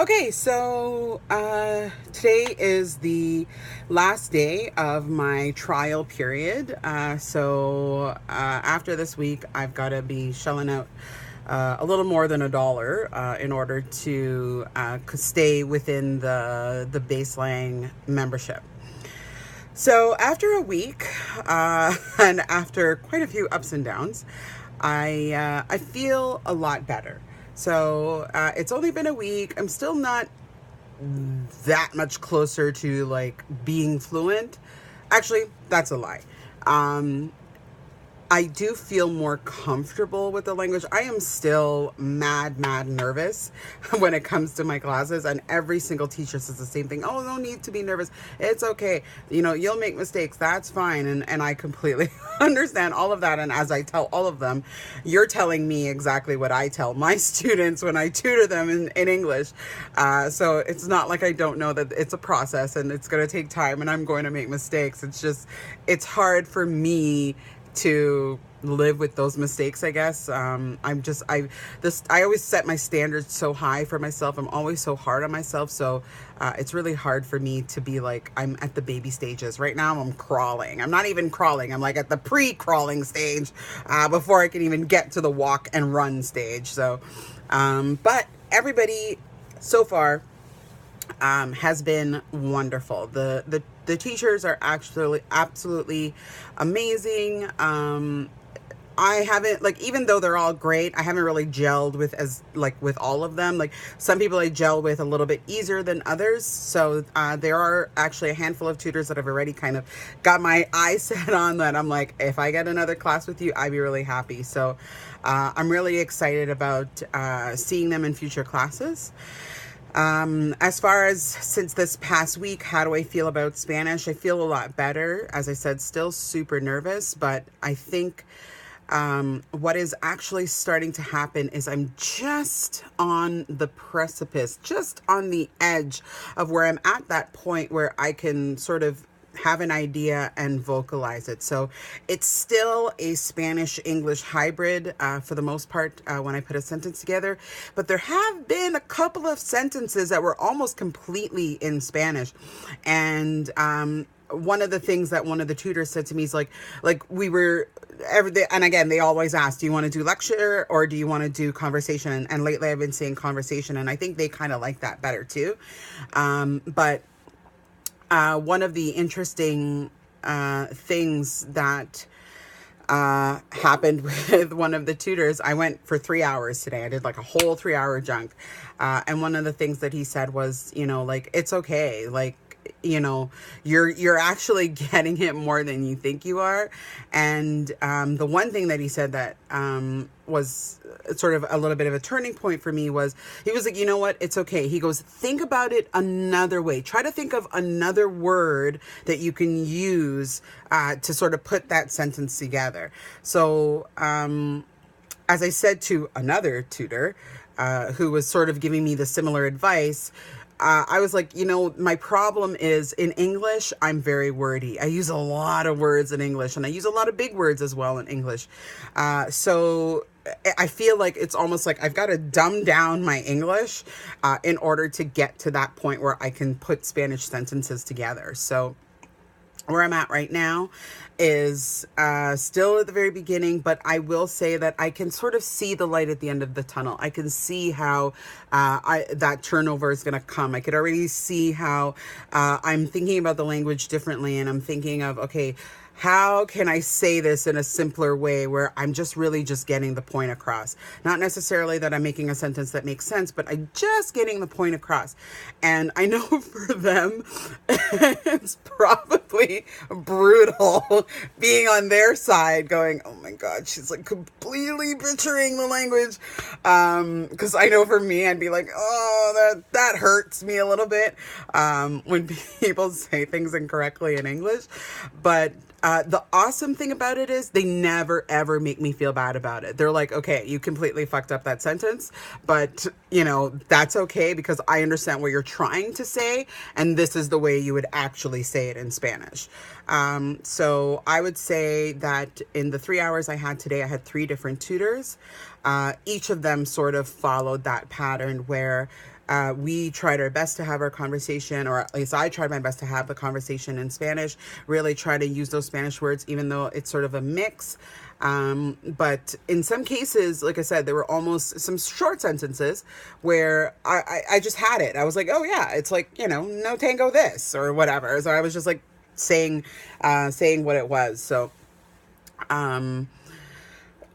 Okay, so today is the last day of my trial period. After this week, I've got to be shelling out a little more than $1 in order to stay within the baseline membership. So after a week, and after quite a few ups and downs, I feel a lot better. It's only been a week. I'm still not that much closer to like being fluent. Actually, that's a lie. Um, I do feel more comfortable with the language. I am still mad nervous when it comes to my classes, and every single teacher says the same thing. Oh, no need to be nervous. It's okay. You know, you'll make mistakes. That's fine. And I completely understand all of that. And as I tell all of them, you're telling me exactly what I tell my students when I tutor them in English. So it's not like I don't know that it's a process and it's going to take time and I'm going to make mistakes. It's hard for me to live with those mistakes, I guess. I always set my standards so high for myself. I'm always so hard on myself. So it's really hard for me to be like, I'm at the baby stages. Right now I'm crawling. I'm not even crawling. I'm like at the pre-crawling stage before I can even get to the walk and run stage. But everybody so far has been wonderful. The teachers are actually absolutely amazing. I haven't, like, even though they're all great, I haven't really gelled with all of them. Like, some people I gel with a little bit easier than others. So there are actually a handful of tutors that have already kind of got my eyes set on that. I'm like, if I get another class with you, I'd be really happy. So I'm really excited about seeing them in future classes. As far as since this past week, how do I feel about Spanish? I feel a lot better. As I said, still super nervous, but I think what is actually starting to happen is I'm just on the precipice, just on the edge of where I'm at that point where I can sort of have an idea and vocalize it. So it's still a Spanish English hybrid for the most part when I put a sentence together. But there have been a couple of sentences that were almost completely in Spanish. And one of the things that one of the tutors said to me is like we were and again, they always ask, do you want to do lecture or do you want to do conversation? And lately I've been saying conversation, and I think they kind of like that better too. But one of the interesting things that happened with one of the tutors, I went for 3 hours today. I did like a whole 3 hour chunk. And one of the things that he said was, like, it's okay. Like, you're actually getting it more than you think you are. And the one thing that he said that was sort of a little bit of a turning point for me was, he was like, you know what, it's okay. He goes, think about it another way. Try to think of another word that you can use to sort of put that sentence together. So as I said to another tutor who was sort of giving me the similar advice, I was like, my problem is in English, I'm very wordy. I use a lot of words in English, and I use a lot of big words as well in English. So I feel like it's almost like I've got to dumb down my English in order to get to that point where I can put Spanish sentences together. So where I'm at right now is still at the very beginning, but I will say that I can sort of see the light at the end of the tunnel. I can see how that turnover is going to come. I could already see how I'm thinking about the language differently, and I'm thinking of, okay, how can I say this in a simpler way where I'm just really just getting the point across? Not necessarily that I'm making a sentence that makes sense, but I'm just getting the point across. And I know for them, it's probably brutal being on their side going, oh my God, she's like completely butchering the language. Because I know for me, I'd be like, oh, that hurts me a little bit when people say things incorrectly in English. But the awesome thing about it is they never, ever make me feel bad about it. They're like, okay, you completely fucked up that sentence, but that's okay because I understand what you're trying to say. And this is the way you would actually say it in Spanish. So I would say that in the 3 hours I had today, I had 3 different tutors. each of them sort of followed that pattern where we tried our best to have our conversation, or at least I tried my best to have the conversation in Spanish, really try to use those Spanish words, even though it's sort of a mix. But in some cases, like I said, there were almost some short sentences where I just had it. I was like, oh yeah, it's like, no tango this or whatever. So I was just like saying what it was. So,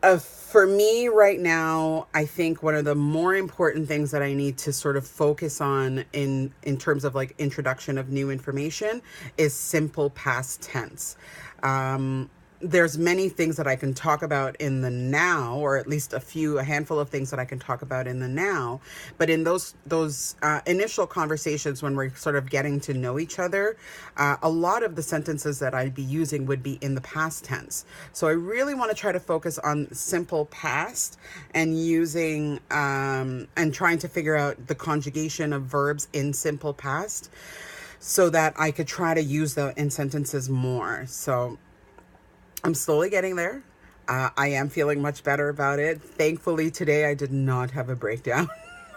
for me right now, I think one of the more important things that I need to sort of focus on in terms of like introduction of new information is simple past tense. There's many things that I can talk about in the now, or at least a handful of things that I can talk about in the now. But in those initial conversations when we're sort of getting to know each other, a lot of the sentences that I'd be using would be in the past tense. So I really want to try to focus on simple past and using and trying to figure out the conjugation of verbs in simple past so that I could try to use them in sentences more. So I'm slowly getting there. I am feeling much better about it. Thankfully, today I did not have a breakdown.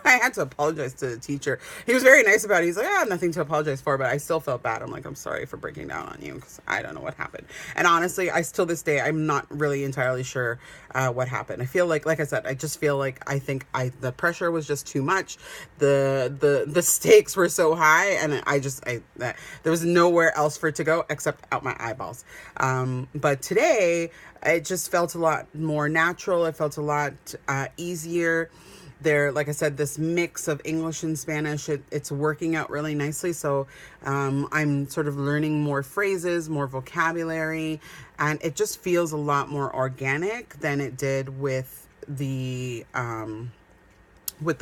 I had to apologize to the teacher. He was very nice about it. He's like, nothing to apologize for, but I still felt bad. I'm like, I'm sorry for breaking down on you because I don't know what happened. And honestly, till this day, I'm not really entirely sure what happened. I feel like I said, I just feel like the pressure was just too much. The stakes were so high, and there was nowhere else for it to go except out my eyeballs. But today, it just felt a lot more natural. It felt a lot easier. There, like I said, this mix of English and Spanish, it's working out really nicely. So I'm sort of learning more phrases, more vocabulary, and it just feels a lot more organic than it did with the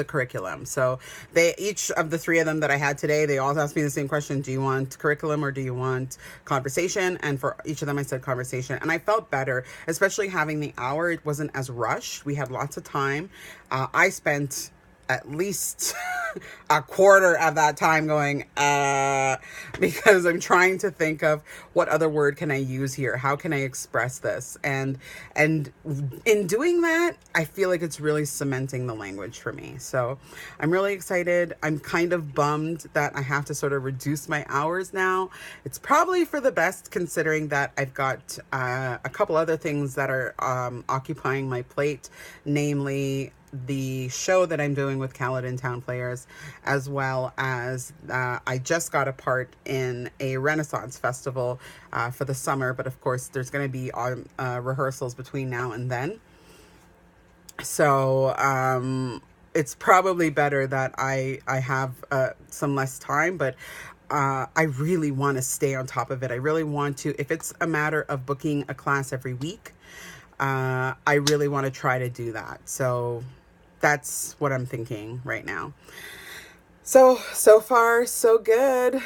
curriculum. So each of the three of them that I had today, they all asked me the same question: do you want curriculum or do you want conversation? And for each of them I said conversation, and I felt better, especially having the hour. It wasn't as rushed. We had lots of time. I spent at least a quarter of that time going, because I'm trying to think of what other word can I use here? How can I express this? And in doing that, I feel like it's really cementing the language for me. So I'm really excited. I'm kind of bummed that I have to sort of reduce my hours now. It's probably for the best, considering that I've got a couple other things that are occupying my plate, namely the show that I'm doing with Caledon Town Players, as well as I just got a part in a Renaissance festival for the summer, but of course there's going to be rehearsals between now and then. So it's probably better that I have some less time, but I really want to stay on top of it. I really want to, if it's a matter of booking a class every week, I really want to try to do that. So that's what I'm thinking right now. So far, so good.